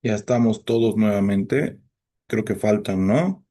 Ya estamos todos nuevamente. Creo que faltan, ¿no?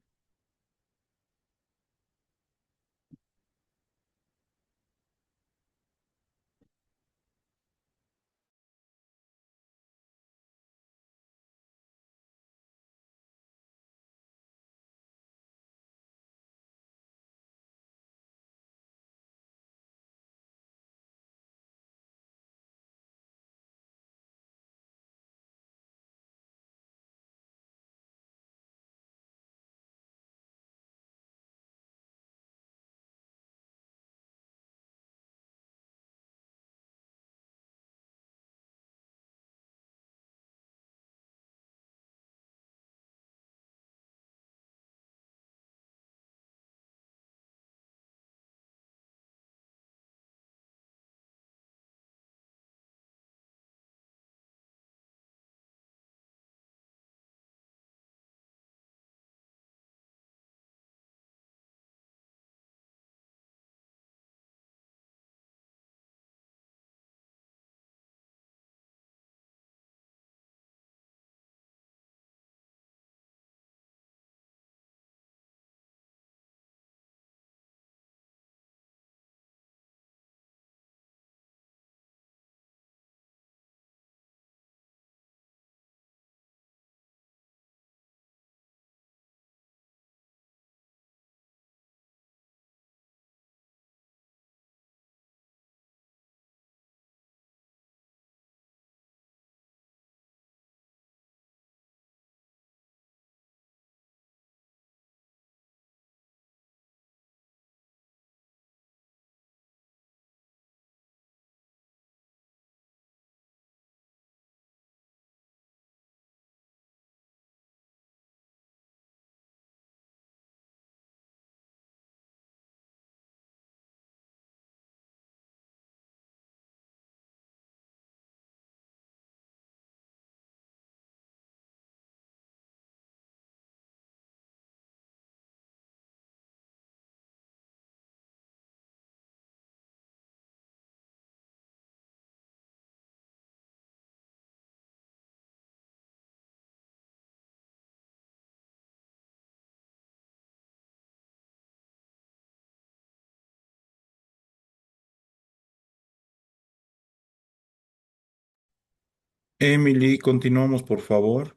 Emily, continuamos, por favor.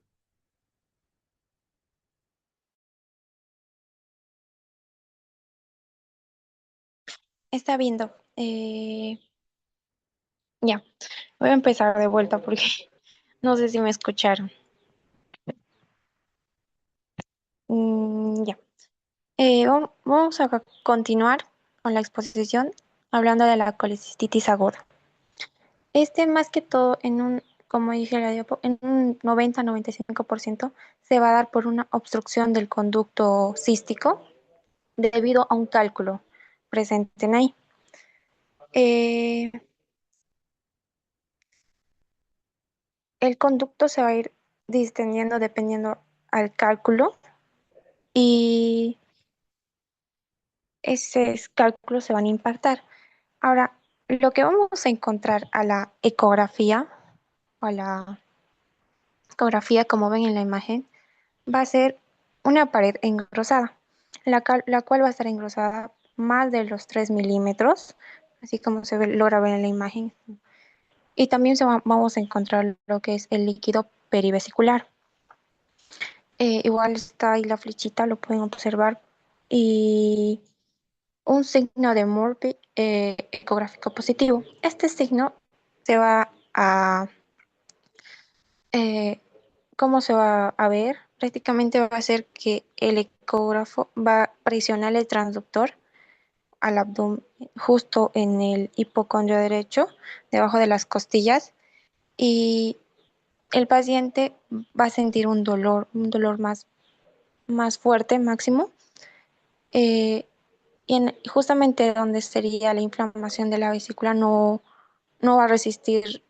Está viendo. Ya, voy a empezar de vuelta porque no sé si me escucharon. Ya. Vamos a continuar con la exposición hablando de la colecistitis aguda. Más que todo, como dije la en un 90-95% se va a dar por una obstrucción del conducto cístico debido a un cálculo presente en ahí. Eh, el conducto se va a ir distendiendo dependiendo al cálculo y esos cálculos se van a impactar. Ahora, lo que vamos a encontrar a la ecografía, o a la ecografía como ven en la imagen, va a ser una pared engrosada, la cual va a estar engrosada más de los 3 milímetros, así como logra ver en la imagen. Y también vamos a encontrar lo que es el líquido perivesicular. Igual está ahí la flechita, lo pueden observar. Y un signo de Murphy ecográfico positivo. Este signo se va a, eh, ¿cómo se va a ver? Prácticamente va a ser que el ecógrafo va a presionar el transductor al abdomen, justo en el hipocondrio derecho, debajo de las costillas, y el paciente va a sentir un dolor más fuerte, máximo, eh, y justamente donde sería la inflamación de la vesícula no va a resistir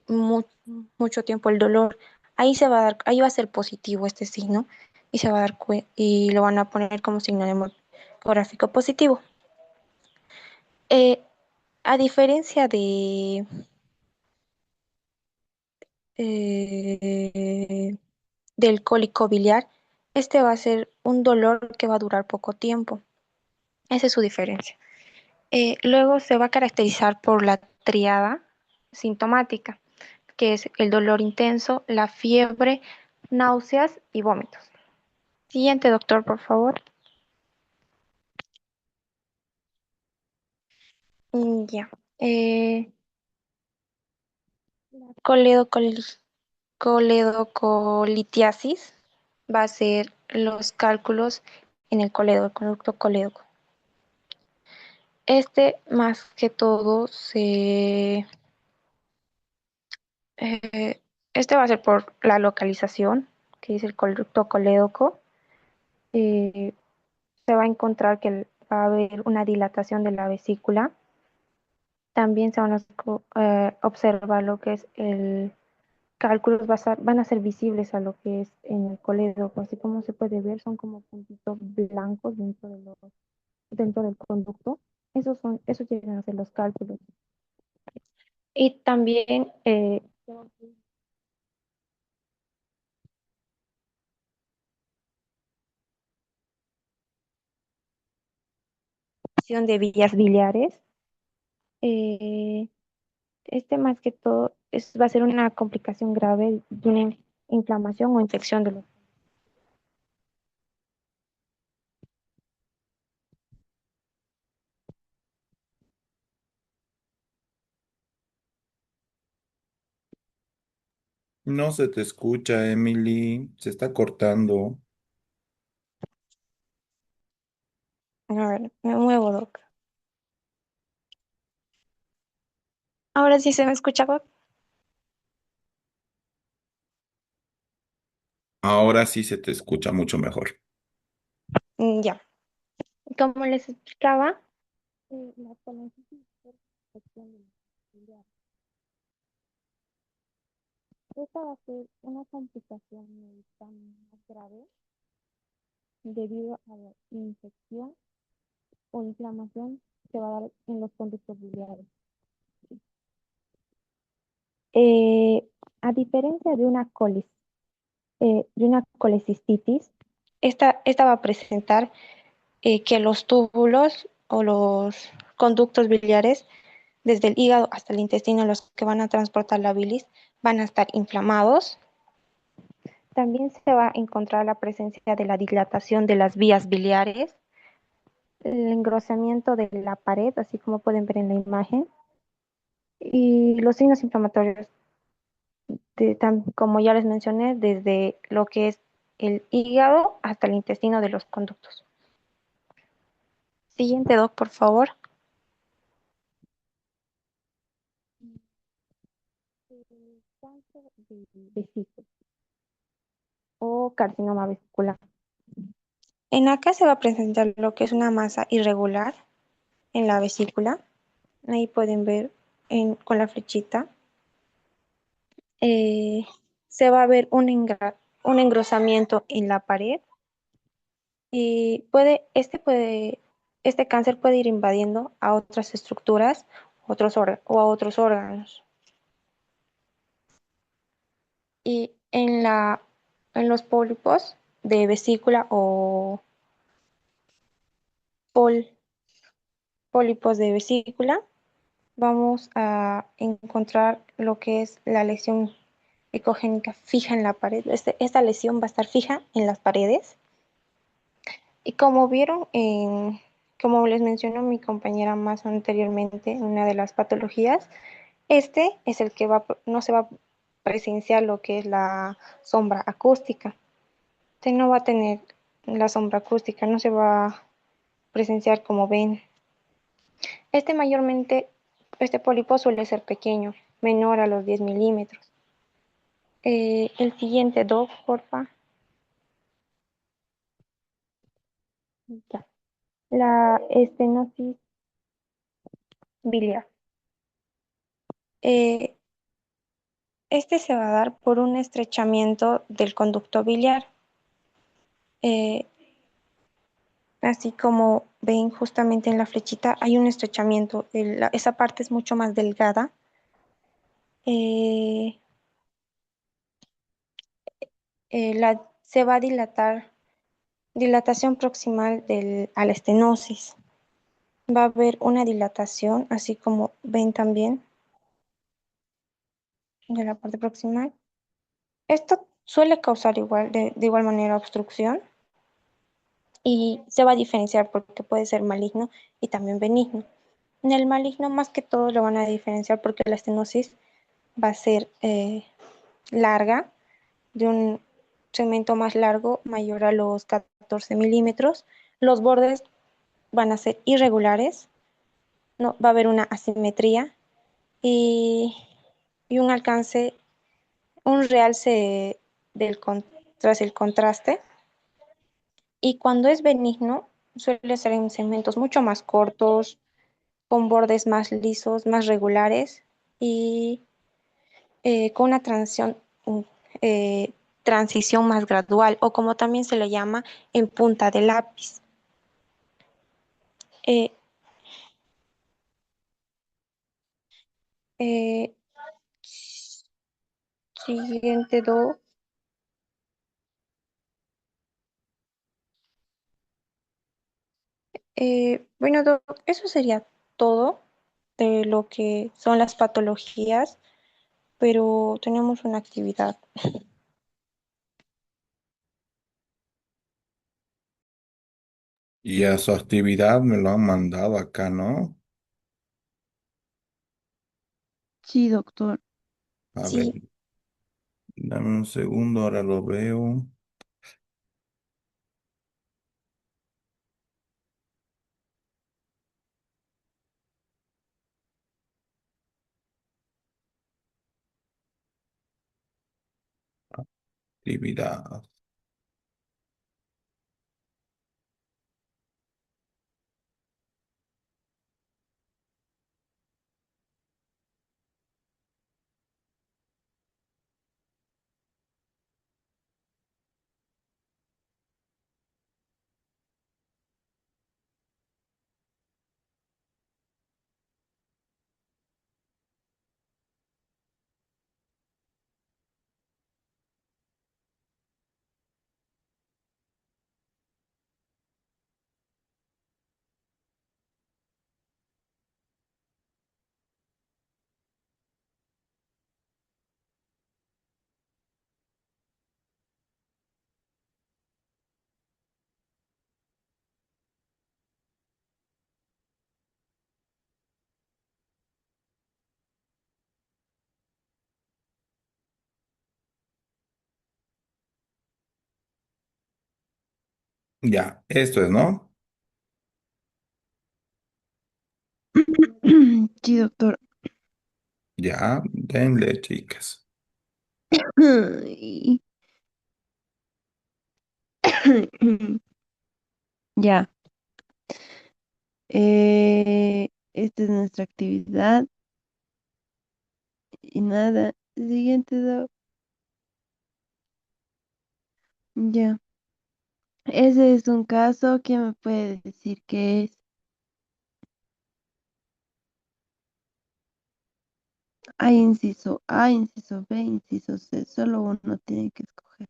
mu- mucho tiempo el dolor. Ahí va a ser positivo este signo y se va a y lo van a poner como signo demográfico positivo. Eh, a diferencia eh, del cólico biliar, este va a ser un dolor que va a durar poco tiempo. Esa es su diferencia. Luego se va a caracterizar por la triada sintomática, que es el dolor intenso, la fiebre, náuseas y vómitos. Siguiente, doctor, por favor. Ya. Eh, la coledocolitiasis va a ser los cálculos en el coledo, el conducto colédoco. Este más que todo eh, este va a ser por la localización, que es el conducto colédoco. Eh, Se va a encontrar que va a haber una dilatación de la vesícula. También se van a observar lo que es el cálculos van a ser visibles a lo que es en el colédoco, así como se puede ver, son como puntitos blancos dentro del conducto. Esos llegan a ser los cálculos. Y también de vías biliares. Eh, este más que todo va a ser una complicación grave de una inflamación o infección de los. No se te escucha, Emily. Se está cortando. A ver, me muevo, Doc. Ahora sí se me escucha, Doc. Ahora sí se te escucha mucho mejor. Ya. Como les explicaba, la colonización es infección de los biliares. Esta va a ser una complicación médica más grave debido a la infección o inflamación que va a dar en los conductos biliares. Eh, a diferencia de una colecistitis, esta va a presentar que los túbulos o los conductos biliares, desde el hígado hasta el intestino, los que van a transportar la bilis, van a estar inflamados. También se va a encontrar la presencia de la dilatación de las vías biliares, el engrosamiento de la pared, así como pueden ver en la imagen, y los signos inflamatorios, como ya les mencioné, desde lo que es el hígado hasta el intestino de los conductos. Siguiente, doc, por favor. Cáncer de vesícula o carcinoma vesicular. En acá se va a presentar lo que es una masa irregular en la vesícula. Ahí pueden ver con la flechita. Eh, Se va a ver un engrosamiento en la pared y este cáncer puede ir invadiendo a otras estructuras o a otros órganos. Y en los pólipos de vesícula o pol- pólipos de vesícula, vamos a encontrar lo que es la lesión ecogénica fija en la pared. Esta lesión va a estar fija en las paredes. Y como vieron, como les mencionó mi compañera más anteriormente, una de las patologías, este es el que no se va a presenciar lo que es la sombra acústica. Este no va a tener la sombra acústica, no se va a presenciar como ven. Mayormente, este pólipo suele ser pequeño, menor a los 10 milímetros. El siguiente, Doc, porfa. Ya. La estenosis biliar. Eh, se va a dar por un estrechamiento del conducto biliar. Eh, Así como ven justamente en la flechita, hay un estrechamiento. Esa parte es mucho más delgada. Eh, se va a dilatar, dilatación proximal a la estenosis. Va a haber una dilatación, así como ven también, de la parte proximal. Esto suele causar de igual manera obstrucción y se va a diferenciar porque puede ser maligno y también benigno. En el maligno, más que todo, lo van a diferenciar porque la estenosis va a ser larga, de un segmento más largo, mayor a los 14 milímetros. Los bordes van a ser irregulares, no, va a haber una asimetría y, y un alcance, un realce tras el contraste. Y cuando es benigno, suele ser en segmentos mucho más cortos, con bordes más lisos, más regulares y con una eh, transición más gradual o como también se le llama en punta de lápiz. Eh, eh, Siguiente dos. Bueno, eso sería todo de lo que son las patologías, pero tenemos una actividad. Y a su actividad me lo han mandado acá, ¿no? Sí, doctor. A ver, Sí, dame un segundo, ahora lo veo. Actividad. Ya, esto es, ¿no? Sí, doctor. Ya, denle, chicas. Ay. Ya. Esta es nuestra actividad y nada. Siguiente, ya. Ese es un caso. ¿Quién me puede decir qué es? Hay inciso A, inciso B, inciso C. Solo uno tiene que escoger.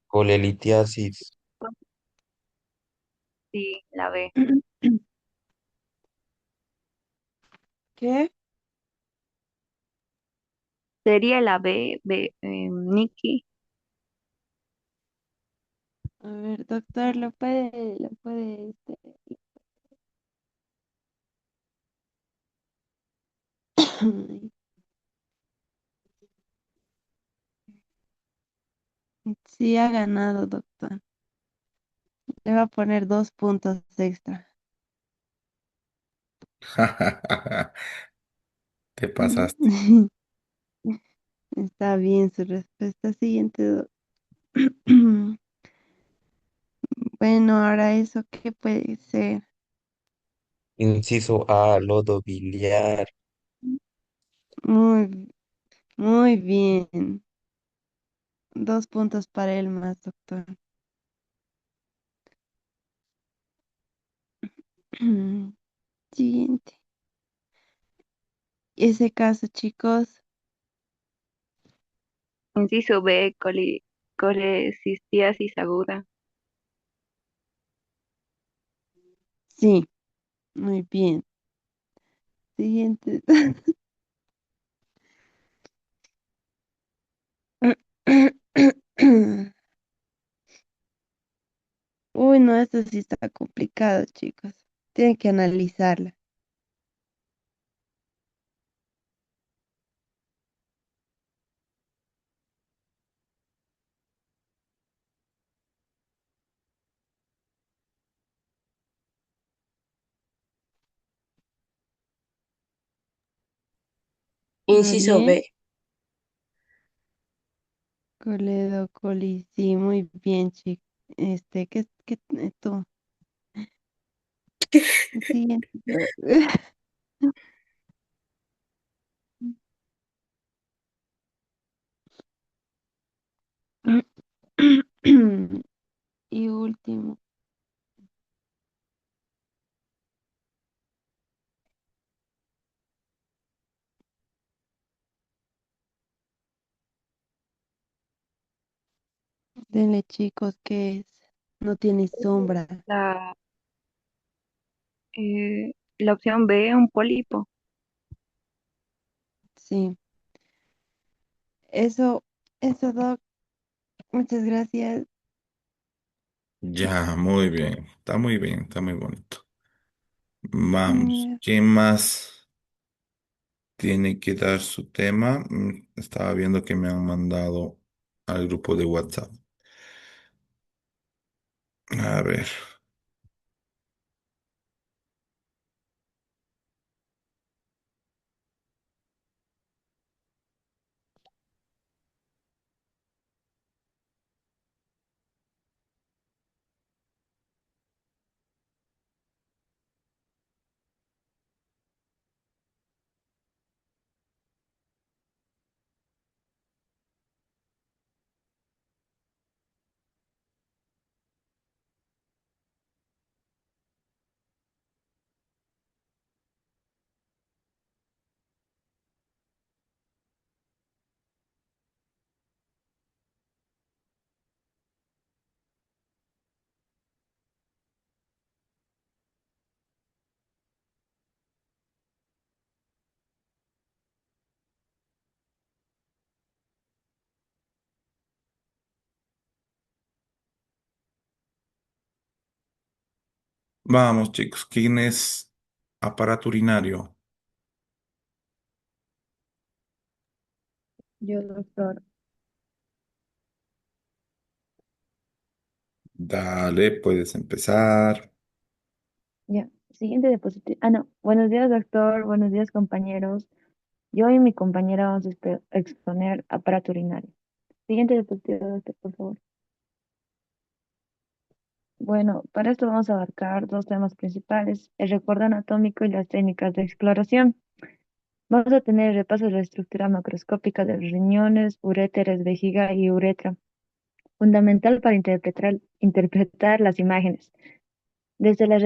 Colelitiasis. Sí, la B. ¿Qué? Sería la B, Nikki. A ver, doctor, Sí, ha ganado, doctor. Le va a poner 2 puntos extra. Te pasaste. Está bien su respuesta. Siguiente. Bueno, ahora eso, ¿qué puede ser? Inciso A, lodo biliar. Muy, muy bien. 2 puntos para él más, doctor. Siguiente. Ese caso, chicos, Inciso B, colecistiasis aguda. sí, muy bien. Siguiente. Uy, no, esto sí está complicado, chicos. Tienen que analizarla. Inciso ¿Nadie? B. Coledo, Coli, sí, muy bien, chicos. Tú. Siguiente. Y último, denle, chicos, que es, no tiene sombra. La, la opción B, un pólipo. Sí, eso, Doc. Muchas gracias. Ya, muy bien. Está muy bien, está muy bonito. Vamos. Mm, ¿Quién más tiene que dar su tema? Estaba viendo que me han mandado al grupo de WhatsApp. A ver. Vamos, chicos. ¿Quién es aparato urinario? Yo, doctor. Dale, puedes empezar. Ya. Siguiente diapositiva. Ah, no. Buenos días, doctor. Buenos días, compañeros. Yo y mi compañera vamos a exponer aparato urinario. Siguiente diapositiva, doctor, por favor. Bueno, para esto vamos a abarcar dos temas principales, el recuerdo anatómico y las técnicas de exploración. Vamos a tener el repaso de la estructura macroscópica de los riñones, uréteres, vejiga y uretra, fundamental para interpretar las imágenes. Desde la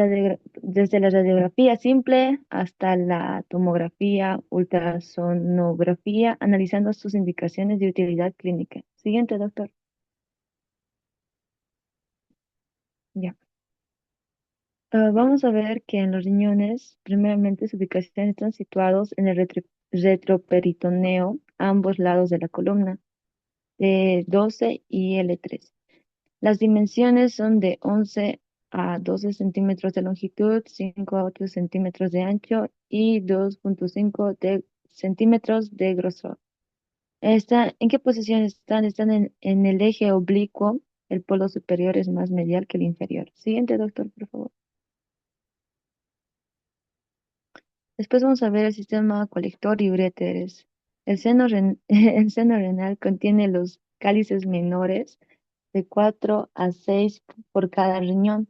radiografía simple hasta la tomografía, ultrasonografía, analizando sus indicaciones de utilidad clínica. Siguiente, doctor. Ya. Vamos a ver que en los riñones, primeramente, su ubicación están situados en el retroperitoneo, ambos lados de la columna, de 12 y L3. Las dimensiones son de 11 a 12 centímetros de longitud, 5 a 8 centímetros de ancho y 2,5 centímetros de grosor. ¿En qué posición están? Están en el eje oblicuo. El polo superior es más medial que el inferior. Siguiente, doctor, por favor. Después vamos a ver el sistema colector y uréteres. El seno renal contiene los cálices menores de 4 a 6 por cada riñón,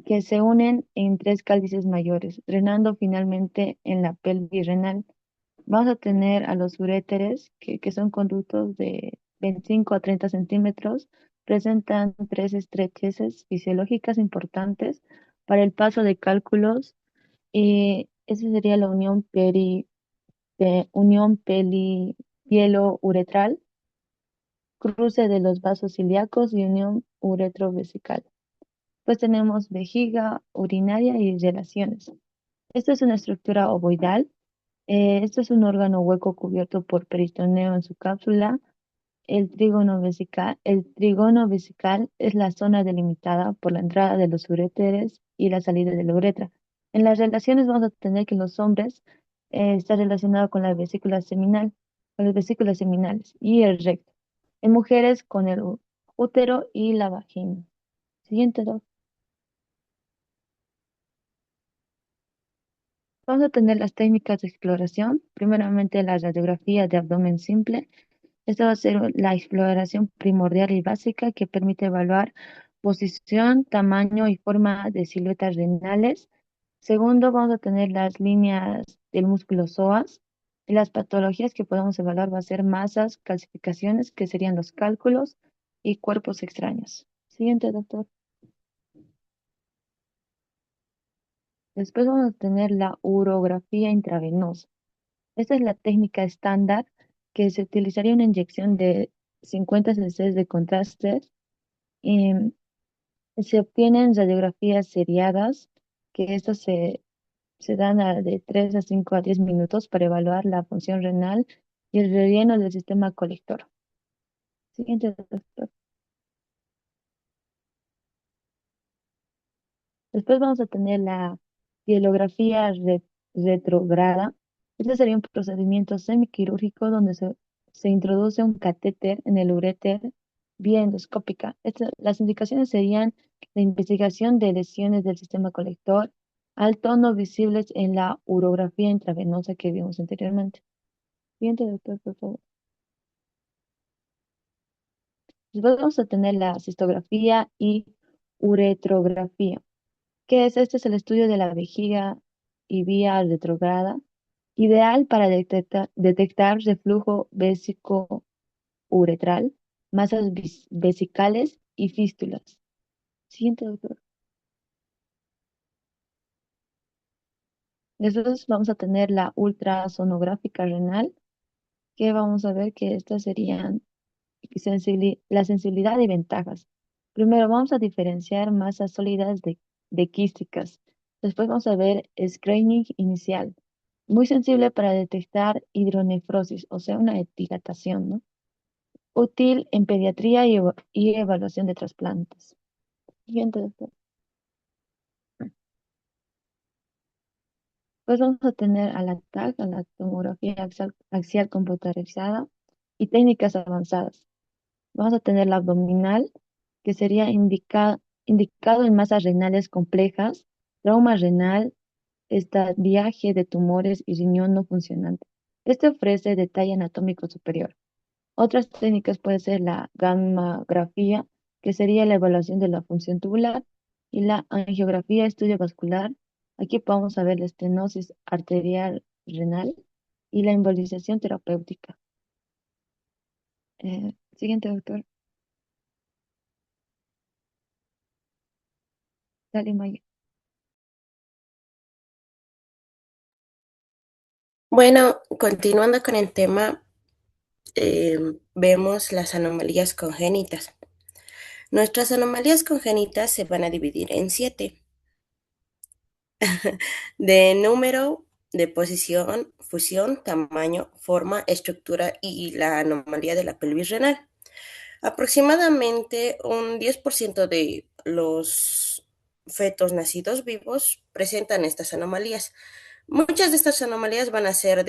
que se unen en tres cálices mayores, drenando finalmente en la pelvis renal. Vamos a tener a los uréteres, que son conductos de 25 a 30 centímetros, presentan tres estrecheces fisiológicas importantes para el paso de cálculos. Esa sería la unión pielo-uretral, cruce de los vasos ilíacos y unión uretrovesical. Pues tenemos vejiga, urinaria y relaciones. Esta es una estructura ovoidal. Este es un órgano hueco cubierto por peritoneo en su cápsula. El trígono vesical es la zona delimitada por la entrada de los uréteres y la salida de la uretra. En las relaciones vamos a tener que los hombres está relacionado con la vesícula seminal, con las vesículas seminales y el recto. En mujeres con el útero y la vagina. Siguiente, doc. Vamos a tener las técnicas de exploración. Primeramente, la radiografía de abdomen simple. Esta va a ser la exploración primordial y básica que permite evaluar posición, tamaño y forma de siluetas renales. Segundo, vamos a tener las líneas del músculo psoas. Y las patologías que podemos evaluar va a ser masas, calcificaciones, que serían los cálculos, y cuerpos extraños. Siguiente, doctor. Después vamos a tener la urografía intravenosa. Esta es la técnica estándar que se utilizaría una inyección de 50 cc de contraste. em, Se obtienen radiografías seriadas, que estas se dan de 3 a 5 a 10 minutos para evaluar la función renal y el relleno del sistema colector. Siguiente, doctor. Después vamos a tener la hielografía retrograda. Este sería un procedimiento semiquirúrgico donde se introduce un catéter en el uréter vía endoscópica. Las indicaciones serían la investigación de lesiones del sistema colector, alto no visibles en la urografía intravenosa que vimos anteriormente. Siguiente, doctor, por favor. Después vamos a tener la cistografía y uretrografía. ¿Qué es? Este es el estudio de la vejiga y vía retrógrada, ideal para detectar reflujo vésico-uretral, masas vesicales y fístulas. Siguiente, doctor. Después vamos a tener la ultrasonográfica renal, que vamos a ver que estas serían la sensibilidad y ventajas. Primero vamos a diferenciar masas sólidas de quísticas. Después vamos a ver screening inicial, muy sensible para detectar hidronefrosis, o sea, una dilatación, ¿no? Útil en pediatría y evaluación de trasplantes. Siguiente, doctor. Pues vamos a tener a la TAC, a la tomografía axial computarizada y técnicas avanzadas. Vamos a tener la abdominal, que sería indicado en masas renales complejas, trauma renal, estadiaje de tumores y riñón no funcionante. Este ofrece detalle anatómico superior. Otras técnicas puede ser la gammagrafía, que sería la evaluación de la función tubular, y la angiografía, estudio vascular. Aquí podemos ver la estenosis arterial renal y la embolización terapéutica. Siguiente, doctor. Dale, Maya. Bueno, continuando con el tema, vemos las anomalías congénitas. Nuestras anomalías congénitas se van a dividir en 7. De número, de posición, fusión, tamaño, forma, estructura y la anomalía de la pelvis renal. Aproximadamente un 10% de los fetos nacidos vivos presentan estas anomalías. Muchas de estas anomalías van a ser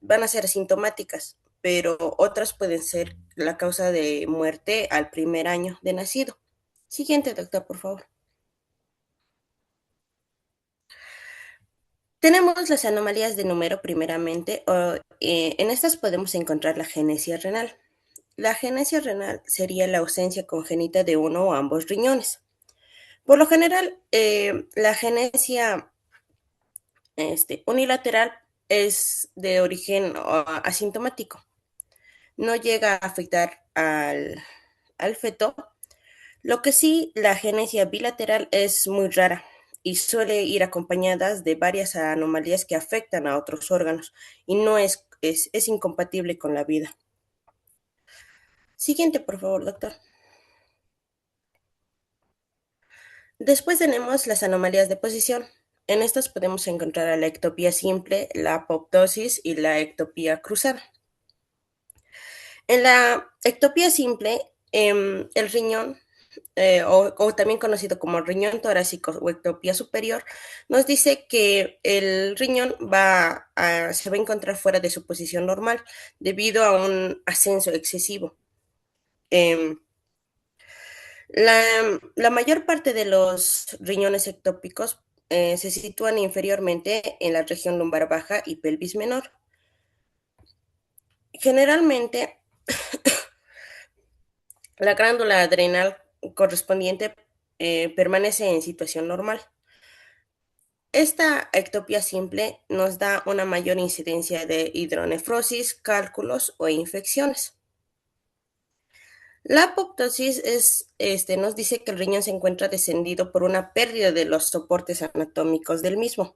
van a ser asintomáticas, pero otras pueden ser la causa de muerte al primer año de nacido. Siguiente, doctor, por favor. Tenemos las anomalías de número primeramente. En estas podemos encontrar la genesia renal. La genesia renal sería la ausencia congénita de uno o ambos riñones. Por lo general, la genesia unilateral es de origen asintomático. No llega a afectar al feto, Lo que sí, la agenesia bilateral es muy rara y suele ir acompañada de varias anomalías que afectan a otros órganos y no es incompatible con la vida. Siguiente, por favor, doctor. Después tenemos las anomalías de posición. En estas podemos encontrar la ectopía simple, la apoptosis y la ectopía cruzada. En la ectopía simple, el riñón, o también conocido como riñón torácico o ectopía superior, nos dice que el riñón se va a encontrar fuera de su posición normal debido a un ascenso excesivo. Em, la mayor parte de los riñones ectópicos se sitúan inferiormente en la región lumbar baja y pelvis menor. Generalmente, la glándula adrenal correspondiente permanece en situación normal. Esta ectopía simple nos da una mayor incidencia de hidronefrosis, cálculos o infecciones. La apoptosis nos dice que el riñón se encuentra descendido por una pérdida de los soportes anatómicos del mismo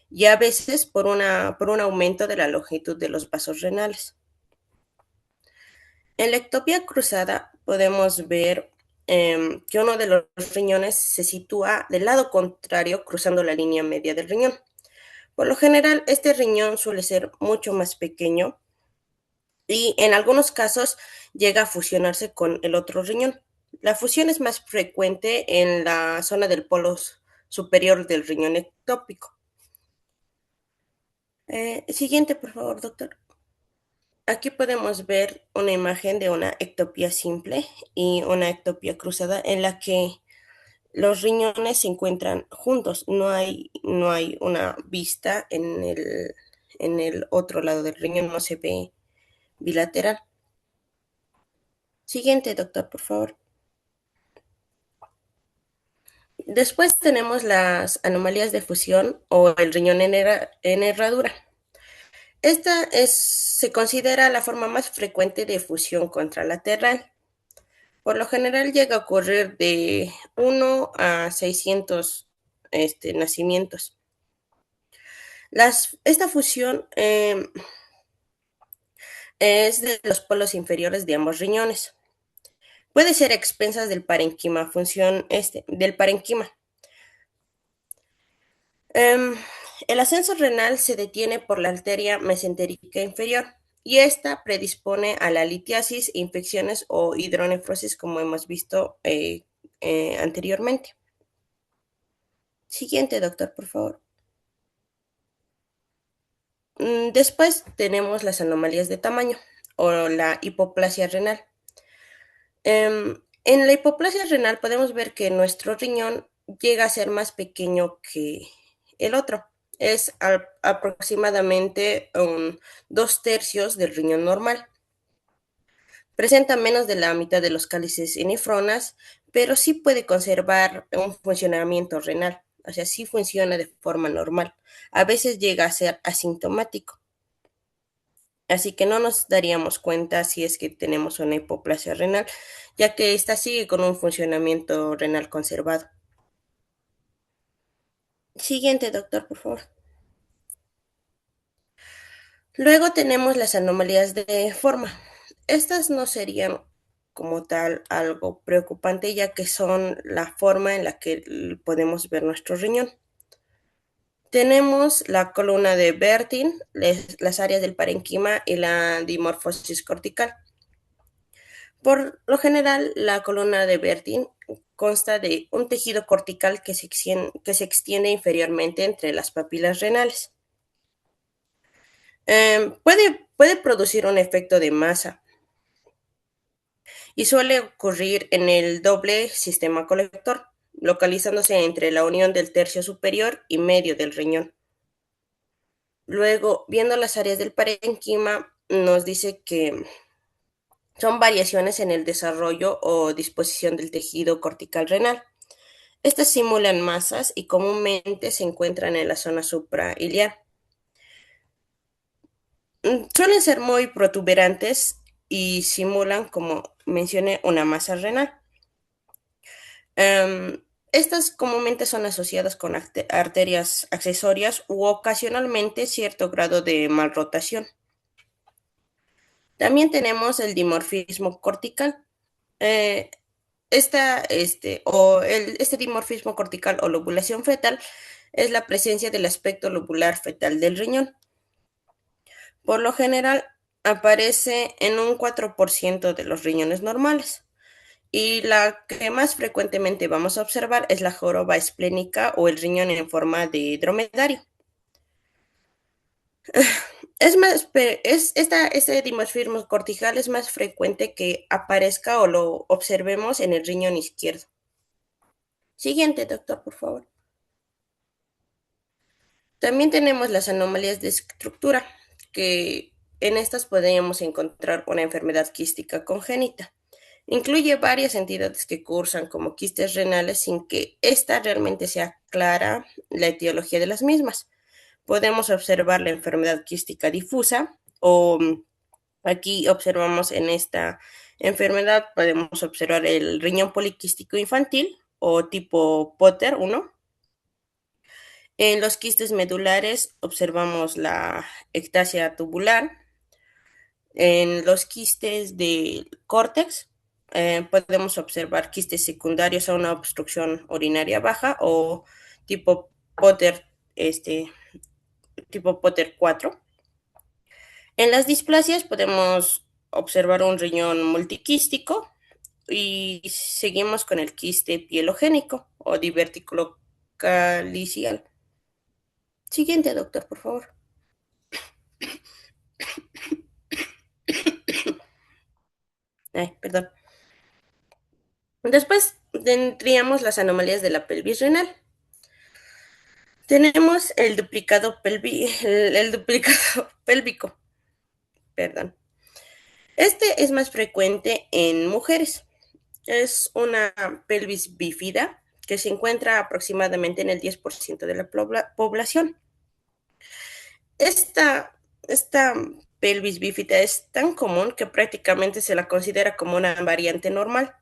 y a veces por un aumento de la longitud de los vasos renales. En la ectopía cruzada podemos ver que uno de los riñones se sitúa del lado contrario cruzando la línea media del riñón. Por lo general, este riñón suele ser mucho más pequeño y en algunos casos llega a fusionarse con el otro riñón. La fusión es más frecuente en la zona del polo superior del riñón ectópico. Siguiente, por favor, doctor. Aquí podemos ver una imagen de una ectopía simple y una ectopía cruzada en la que los riñones se encuentran juntos, no hay una vista en el otro lado del riñón, no se ve bilateral. Siguiente, doctor, por favor. Después tenemos las anomalías de fusión o el riñón en herradura. Se considera la forma más frecuente de fusión contralateral. Por lo general llega a ocurrir de 1 a 600 nacimientos. Esta fusión es de los polos inferiores de ambos riñones. Puede ser a expensas del parenquima, del parenquima. El ascenso renal se detiene por la arteria mesentérica inferior y esta predispone a la litiasis, infecciones o hidronefrosis, como hemos visto anteriormente. Siguiente, doctor, por favor. Después tenemos las anomalías de tamaño o la hipoplasia renal. En la hipoplasia renal podemos ver que nuestro riñón llega a ser más pequeño que el otro. Es aproximadamente 2/3 del riñón normal. Presenta menos de la mitad de los cálices y nefronas, pero sí puede conservar un funcionamiento renal. O sea, sí funciona de forma normal. A veces llega a ser asintomático. Así que no nos daríamos cuenta si es que tenemos una hipoplasia renal, ya que ésta sigue con un funcionamiento renal conservado. Siguiente, doctor, por favor. Luego tenemos las anomalías de forma. Estas no serían como tal algo preocupante, ya que son la forma en la que podemos ver nuestro riñón. Tenemos la columna de Bertin, las áreas del parenquima y la dimorfosis cortical. Por lo general, la columna de Bertin consta de un tejido cortical que se extiende inferiormente entre las papilas renales. Puede producir un efecto de masa y suele ocurrir en el doble sistema colector, localizándose entre la unión del tercio superior y medio del riñón. Luego, viendo las áreas del parenquima, nos dice que son variaciones en el desarrollo o disposición del tejido cortical renal. Estas simulan masas y comúnmente se encuentran en la zona suprailiar. Suelen ser muy protuberantes y simulan, como mencioné, una masa renal. Estas comúnmente son asociadas con arterias accesorias u ocasionalmente cierto grado de malrotación. También tenemos el dimorfismo cortical. Eh, este dimorfismo cortical o lobulación fetal es la presencia del aspecto lobular fetal del riñón. Por lo general, aparece en un 4% de los riñones normales. Y la que más frecuentemente vamos a observar es la joroba esplénica o el riñón en forma de dromedario. Este dimorfismo cortical es más frecuente que aparezca o lo observemos en el riñón izquierdo. Siguiente, doctor, por favor. También tenemos las anomalías de estructura, que en estas podríamos encontrar una enfermedad quística congénita. Incluye varias entidades que cursan como quistes renales sin que ésta realmente sea clara la etiología de las mismas. Podemos observar la enfermedad quística difusa o aquí observamos en esta enfermedad, podemos observar el riñón poliquístico infantil o tipo Potter 1. En los quistes medulares observamos la ectasia tubular. En los quistes del córtex podemos observar quistes secundarios a una obstrucción urinaria baja o tipo Potter, tipo Potter 4. En las displasias podemos observar un riñón multiquístico y seguimos con el quiste pielogénico o divertículo calicial. Siguiente, doctor, por favor. Ay, perdón. Después tendríamos las anomalías de la pelvis renal. Tenemos el duplicado pélvico, perdón. Este es más frecuente en mujeres. Es una pelvis bífida que se encuentra aproximadamente en el 10% de la población. Esta pelvis bífida es tan común que prácticamente se la considera como una variante normal.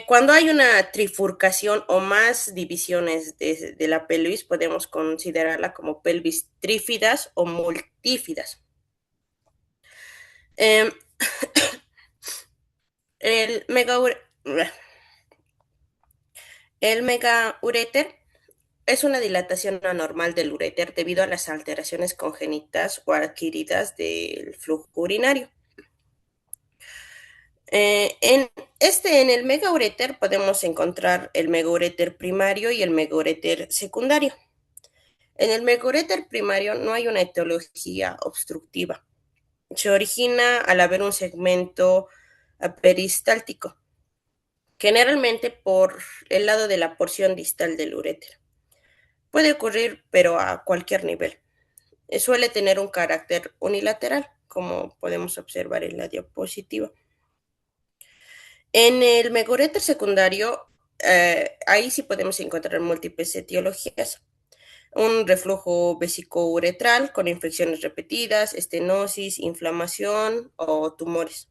Cuando hay una trifurcación o más divisiones de la pelvis, podemos considerarla como pelvis trífidas o multífidas. Eh, el megauréter es una dilatación anormal del uréter debido a las alteraciones congénitas o adquiridas del flujo urinario. En el megauréter podemos encontrar el megauréter primario y el megauréter secundario. En el megauréter primario no hay una etiología obstructiva. Se origina al haber un segmento peristáltico, generalmente por el lado de la porción distal del uréter. Puede ocurrir, pero a cualquier nivel. Suele tener un carácter unilateral, como podemos observar en la diapositiva. En el megauréter secundario, ahí sí podemos encontrar múltiples etiologías. Un reflujo vesicouretral con infecciones repetidas, estenosis, inflamación o tumores.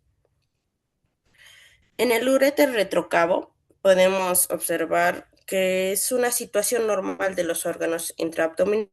En el uréter retrócavo podemos observar que es una situación normal de los órganos intraabdominales